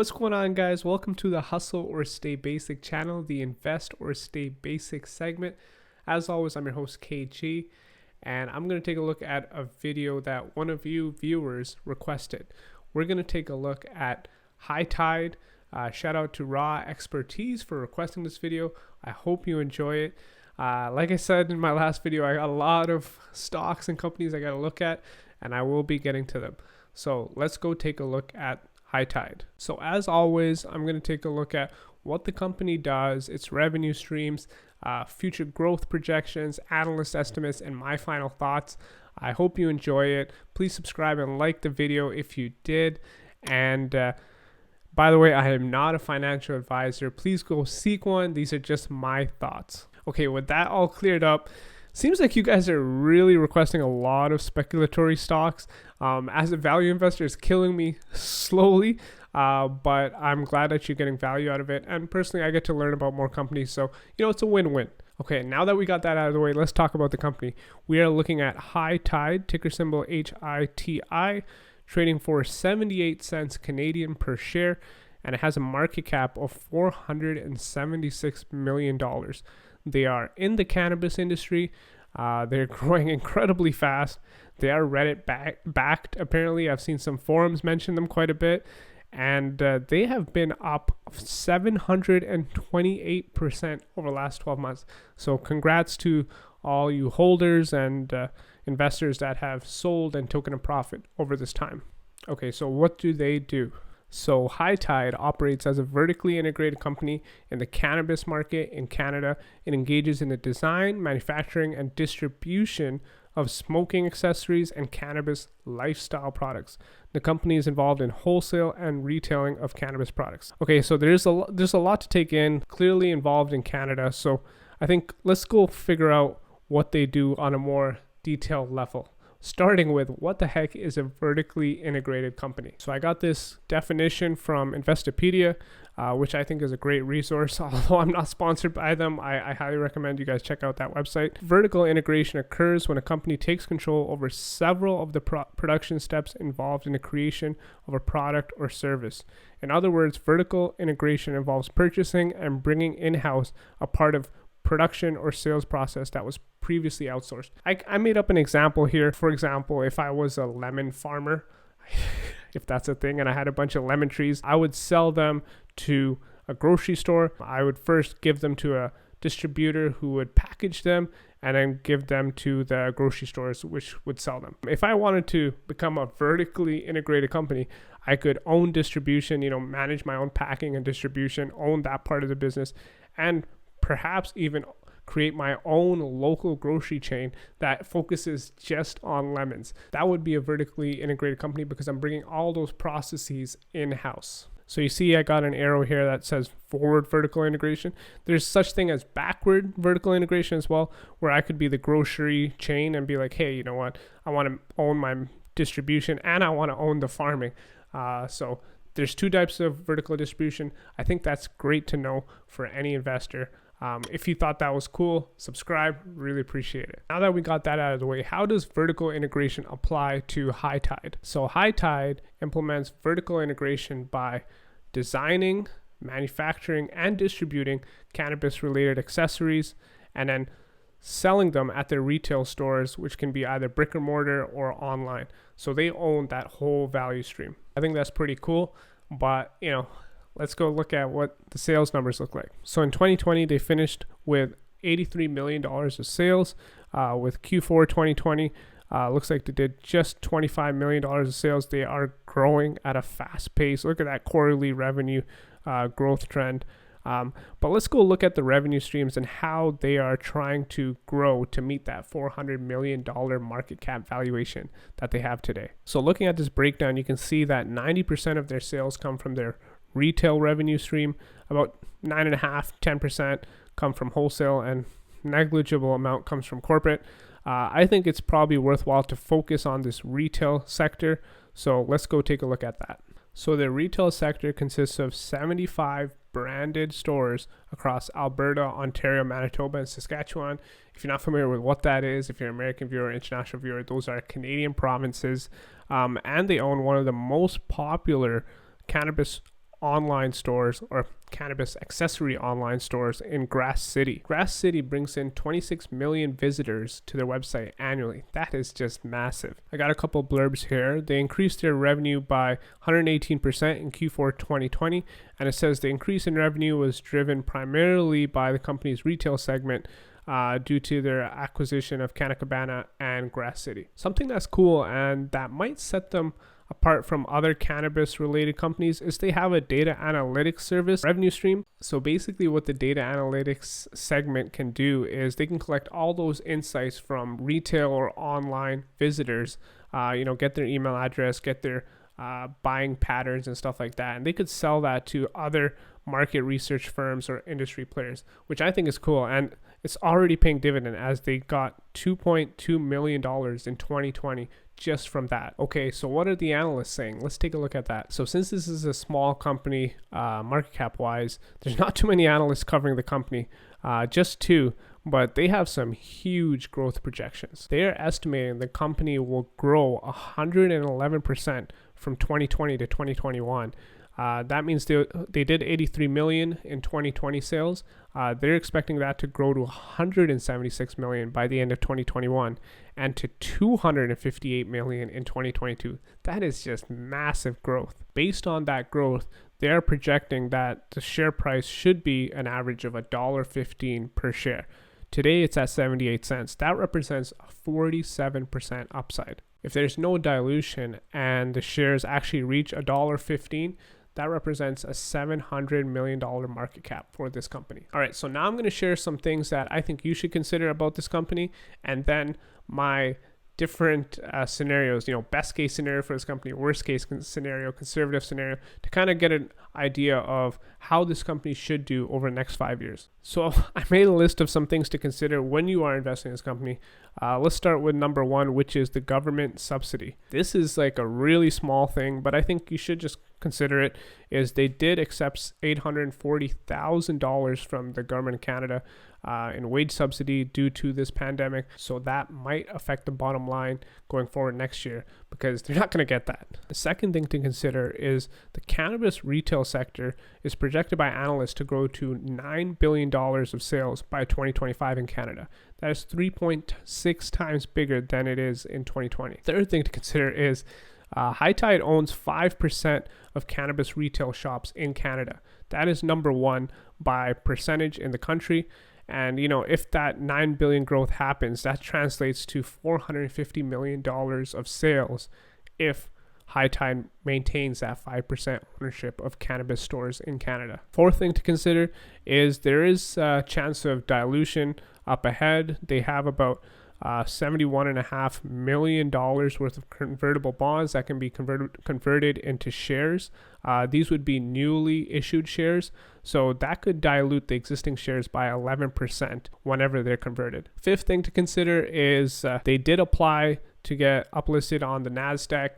What's going on, guys? Welcome to the Hustle or Stay Basic channel, the Invest or Stay Basic segment. As always, I'm your host KG, and I'm going to take a look at a video that one of you viewers requested. We're going to take a look at HITI.V. Shout out to HITI.V for requesting this video. I hope you enjoy it. Like I said in my last video, I got a lot of stocks and companies I got to look at, and I will be getting to them. So let's go take a look at HITI.V. So as always, I'm going to take a look at what the company does, its revenue streams, future growth projections, analyst estimates, and my final thoughts. I hope you enjoy it. Please subscribe and like the video if you did. And by the way, I am not a financial advisor. Please go seek one. These are just my thoughts. Okay, with that all cleared up, seems like you guys are really requesting a lot of speculatory stocks. As a value investor, it's killing me slowly, but I'm glad that you're getting value out of it. And personally, I get to learn about more companies. So, it's a win-win. Okay, now that we got that out of the way, let's talk about the company. We are looking at HITI, ticker symbol HITI, trading for 78 cents Canadian per share, and it has a market cap of $476 million. They are in the cannabis industry. They're growing incredibly fast. They are Reddit backed. Apparently, I've seen some forums mention them quite a bit. And they have been up 728% over the last 12 months. So congrats to all you holders and investors that have sold and taken a profit over this time. Okay, so what do they do? So HITI operates as a vertically integrated company in the cannabis market in Canada. It engages in the design, manufacturing, and distribution of smoking accessories and cannabis lifestyle products. The company is involved in wholesale and retailing of cannabis products. Okay, so there's a lot to take in, clearly involved in Canada. So I think let's go figure out what they do on a more detailed level. Starting with, what the heck is a vertically integrated company? So I got this definition from Investopedia, which I think is a great resource. Although I'm not sponsored by them, I highly recommend you guys check out that website. Vertical integration occurs when a company takes control over several of the production steps involved in the creation of a product or service. In other words, vertical integration involves purchasing and bringing in-house a part of production or sales process that was previously outsourced. I made up an example here. For example, if I was a lemon farmer, if that's a thing, and I had a bunch of lemon trees, I would sell them to a grocery store. I would first give them to a distributor who would package them and then give them to the grocery stores, which would sell them. If I wanted to become a vertically integrated company, I could own distribution, manage my own packing and distribution, own that part of the business, and perhaps even create my own local grocery chain that focuses just on lemons. That would be a vertically integrated company because I'm bringing all those processes in-house. So you see I got an arrow here that says forward vertical integration. There's such thing as backward vertical integration as well, where I could be the grocery chain and be like, hey, you know what? I want to own my distribution and I want to own the farming. So there's two types of vertical distribution. I think that's great to know for any investor. If you thought that was cool, subscribe, really appreciate it. Now that we got that out of the way, how does vertical integration apply to HITI.V? So HITI.V implements vertical integration by designing, manufacturing, and distributing cannabis-related accessories, and then selling them at their retail stores, which can be either brick and mortar or online. So they own that whole value stream. I think that's pretty cool, but let's go look at what the sales numbers look like. So in 2020, they finished with $83 million of sales. With Q4 2020, looks like they did just $25 million of sales. They are growing at a fast pace. Look at that quarterly revenue growth trend. But let's go look at the revenue streams and how they are trying to grow to meet that $400 million market cap valuation that they have today. So looking at this breakdown, you can see that 90% of their sales come from their retail revenue stream, about 9.5-10% come from wholesale, and negligible amount comes from corporate. I think it's probably worthwhile to focus on this retail sector. So let's go take a look at that. So the retail sector consists of 75 branded stores across Alberta, Ontario, Manitoba, and Saskatchewan. If you're not familiar with what that is, if you're an American viewer or international viewer, those are Canadian provinces. And they own one of the most popular cannabis online stores or cannabis accessory online stores in Grass City. Grass City brings in 26 million visitors to their website annually. That is just massive. I got a couple blurbs here. They increased their revenue by 118% in Q4 2020, and it says the increase in revenue was driven primarily by the company's retail segment due to their acquisition of Canna Cabana and Grass City. Something that's cool and that might set them apart from other cannabis related companies is they have a data analytics service revenue stream. So basically what the data analytics segment can do is they can collect all those insights from retail or online visitors, get their email address, get their buying patterns and stuff like that. And they could sell that to other market research firms or industry players, which I think is cool. And it's already paying dividend as they got $2.2 million in 2020 just from that. Okay, so what are the analysts saying? Let's take a look at that. So since this is a small company, market cap wise, there's not too many analysts covering the company, just two, but they have some huge growth projections. They are estimating the company will grow 111% from 2020 to 2021. That means they did 83 million in 2020 sales. They're expecting that to grow to 176 million by the end of 2021 and to 258 million in 2022. That is just massive growth. Based on that growth, they are projecting that the share price should be an average of $1.15 per share. Today it's at 78 cents. That represents a 47% upside. If there's no dilution and the shares actually reach $1.15, that represents a $700 million market cap for this company. All right, so now I'm going to share some things that I think you should consider about this company, and then my different scenarios, best case scenario for this company, worst case scenario, conservative scenario, to kind of get an idea of how this company should do over the next 5 years. So I made a list of some things to consider when you are investing in this company. Let's start with number one, which is the government subsidy. This is like a really small thing, but I think you should just consider it. Is they did accept $840,000 from the government of Canada in wage subsidy due to this pandemic. So that might affect the bottom line going forward next year because they're not going to get that. The second thing to consider is the cannabis retail sector is projected by analysts to grow to $9 billion of sales by 2025 in Canada. That is 3.6 times bigger than it is in 2020. Third thing to consider is HITI.V owns 5% of cannabis retail shops in Canada. That is number one by percentage in the country. And, if that 9 billion growth happens, that translates to $450 million of sales if HITI.V maintains that 5% ownership of cannabis stores in Canada. Fourth thing to consider is there is a chance of dilution up ahead. They have about $71.5 million worth of convertible bonds that can be converted into shares. These would be newly issued shares, so that could dilute the existing shares by 11% whenever they're converted. Fifth thing to consider is they did apply to get uplisted on the NASDAQ.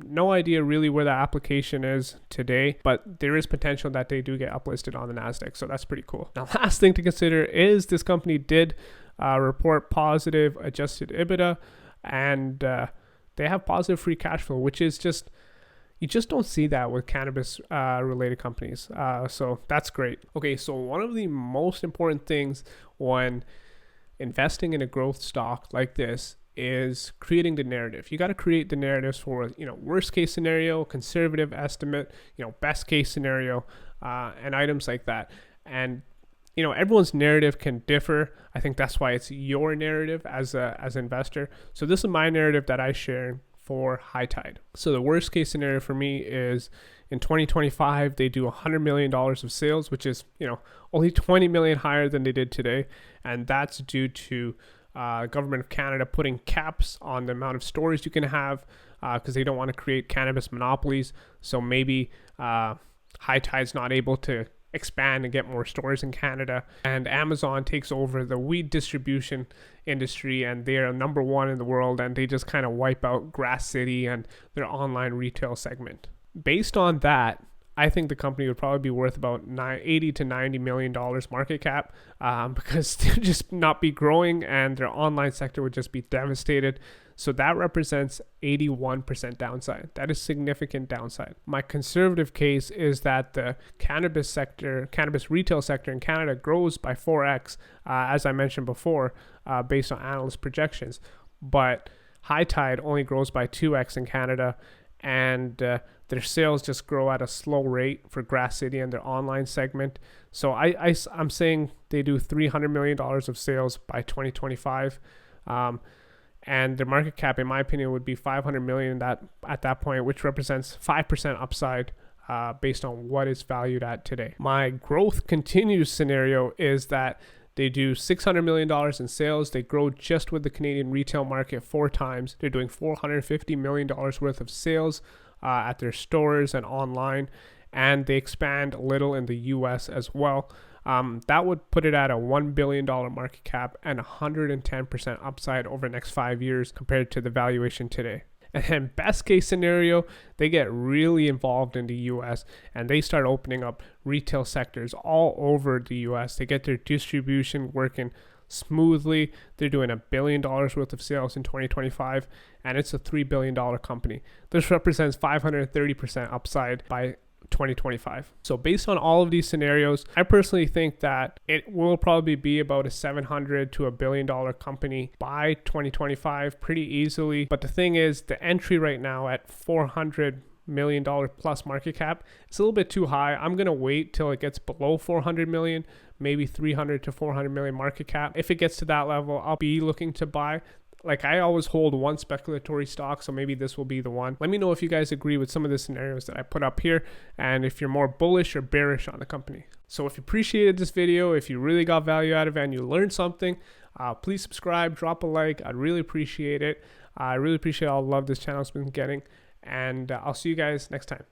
No idea really where that application is today, but there is potential that they do get uplisted on the NASDAQ, so that's pretty cool. Now, last thing to consider is this company did report positive adjusted EBITDA, and they have positive free cash flow, which is you just don't see that with cannabis related companies. So that's great. Okay, so one of the most important things when investing in a growth stock like this is creating the narrative. You got to create the narratives for, worst case scenario, conservative estimate, best case scenario, and items like that. And everyone's narrative can differ. I think that's why it's your narrative as an investor. So this is my narrative that I share for HITI.V. So the worst case scenario for me is in 2025, they do $100 million of sales, which is, only 20 million higher than they did today. And that's due to government of Canada putting caps on the amount of stores you can have because they don't want to create cannabis monopolies. So maybe HITI.V is not able to expand and get more stores in Canada, and Amazon takes over the weed distribution industry and they're number one in the world, and they just kind of wipe out Grass City and their online retail segment. Based on that, I think the company would probably be worth about $80 to $90 million market cap because they'd just not be growing and their online sector would just be devastated. So that represents 81% downside. That is significant downside. My conservative case is that the cannabis retail sector in Canada grows by 4x, as I mentioned before, based on analyst projections. But High Tide only grows by 2x in Canada, and their sales just grow at a slow rate for Grass City and their online segment. So I'm saying they do $300 million of sales by 2025. And their market cap, in my opinion, would be $500 million at that point, which represents 5% upside based on what it's valued at today. My growth continues scenario is that they do $600 million in sales. They grow just with the Canadian retail market 4 times. They're doing $450 million worth of sales at their stores and online. And they expand a little in the US as well. That would put it at a $1 billion market cap and 110% upside over the next 5 years compared to the valuation today. And then best case scenario, they get really involved in the US and they start opening up retail sectors all over the US. They get their distribution working smoothly. They're doing $1 billion worth of sales in 2025, and it's a $3 billion company. This represents 530% upside by 2025. So based on all of these scenarios, I personally think that it will probably be about a $700 to $1 billion company by 2025 pretty easily. But the thing is, the entry right now at $400 million plus market cap, it's a little bit too high. I'm going to wait till it gets below 400 million, maybe 300 to 400 million market cap. If it gets to that level, I'll be looking to buy. Like, I always hold one speculatory stock, so maybe this will be the one. Let me know if you guys agree with some of the scenarios that I put up here, and if you're more bullish or bearish on the company. So if you appreciated this video, if you really got value out of it and you learned something, please subscribe, drop a like. I'd really appreciate it. I really appreciate all the love this channel's been getting, and I'll see you guys next time.